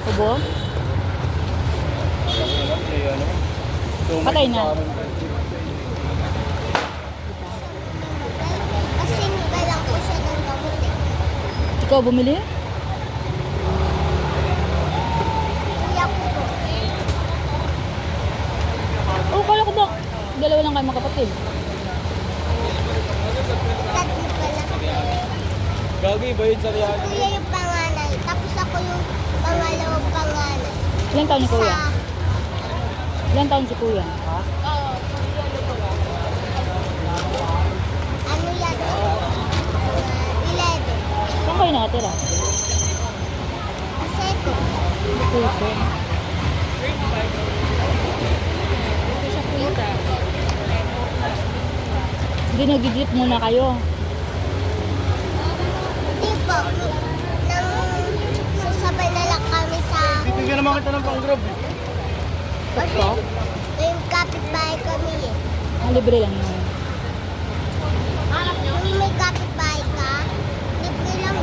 Kubo? Patay na. Kasi nilalang ko siya ng gamot eh. Ikaw bumili? Kuya ko po. Oo, kala ko ba? Dalawa lang kayo magkapatid. Tatlo pala. Gagi ba yun sa Si reality? kuya yung panganay. Tapos ako yung pangalawang panganay. Ilan taon ni kuya? Ilan taon si kuya? Ano yan? 11. Saan kayo nakatira? Kasi ito. Puso. Hindi nag-jeep muna kayo. Hindi po. Nang sasabay na lang kami sa... Bibigyan naman kita ng pang-grab. Gusto? Yung kapitbahay kami eh. Ang libre lang yun. Kung may kapitbahay ka, libre lang.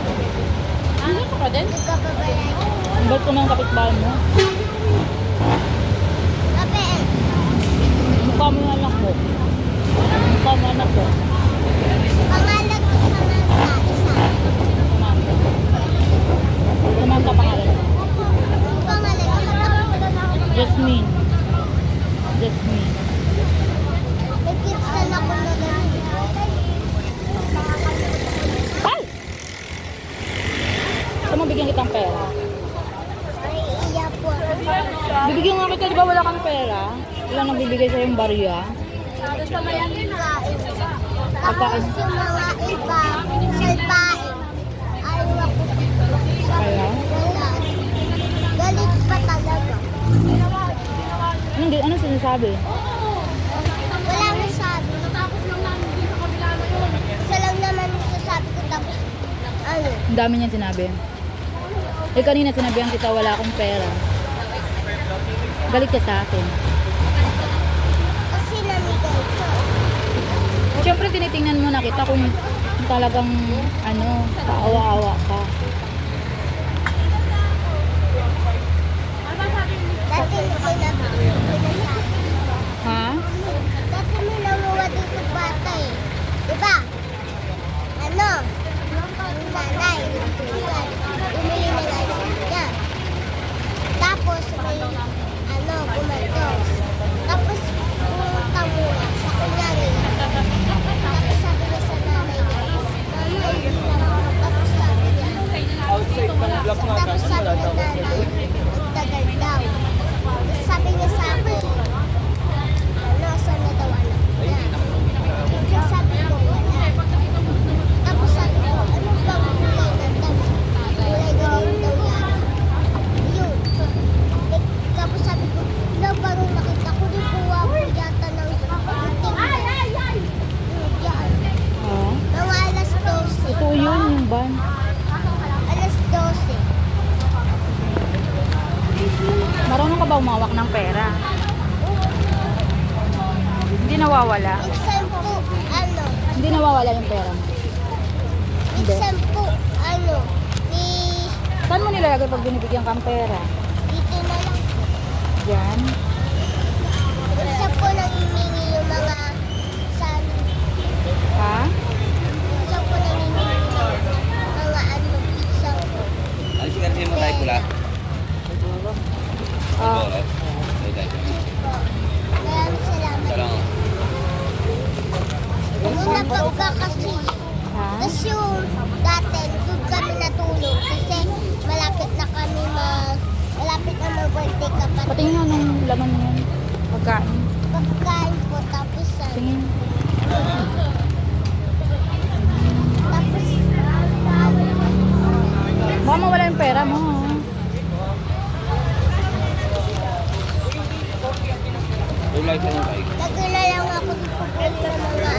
Ano ka din? Hindi ka babayaran. Ang ba't ko ng kapitbahay mo? Kape eh. Mukha mo yung anak mo. Mukha mo yung anak ko. Pangalan ko sa mga isa. Samantha. Samantha pangalan mo. Yung pangalan ko sa Jasmine. Jasmine. nag-gipsan ako na ganun. Ay! Gusto mo bigyan kitang pera? Ay, iya po. Bibigyan nga kita, di ba wala kang pera? Wala nang bibigay sa yung barya. Tapos yung mga iba, salpain. Ayaw ako. Kaya? Wala. Galit pa talaga. Ano sinasabi? Wala masabi. Isa lang naman masasabi ko tapos ano? Ang dami niyan sinabi. Eh kanina sinabihan kita wala akong pera. Galit ka sa akin. Kasi namigay ko. Siyempre tinitingnan mo na kita kung talagang ano, kaawa-awa ka. Dati may nasabi. Ha? Dati may nanguha dito bata eh. Diba? Ano? Yung nanay, umili ng ice niya. Tapos may kumantos. Tapos pumunta muna sa kunyari. Tapos sabi niya sa nanay niya, nanay lang. Tapos sabi niya, Outside ng block nga tapos kasi sabi wala niya daw. nanay, tagal daw. Tapos sabi niya sa akin, saan na daw anak niya? Tapos sabi ko, wala. Tapos sabi ko, ano ba kulay ng damit? Kulay ganyan daw yan. Yun. Eh, tapos sabi ko, parang nakita ko din kuha ko yata ng puting. Yan. Ha? Mga alas 12. Ito yun, yung van. Alas 12. Marunong ka ba umawak ng pera? Hindi nawawala. Minsan po, Hindi nawawala yung pera mo. Hindi. minsan po, ni Saan mo nilalagay pag binibigyan kang pera? dito na lang. Diyan. Minsan po nangihingi yung mga san, Ha? minsan po nangihingi yung mga pizza po. Ano si Kartin mo tayo pula? Ah, Maraming salamat. Salamat. Nung napagka kasi, ha? tapos yung dati, doon kami natulog kasi malapit na mag-birthday kapatid. Patingin nga nung laman mo yan. Pagkain. Pagkain po, tapos Tingin. tapos Baka mawala yung pera mo. Ha? Yung light na yung bike. nagula lang ako dito ng mga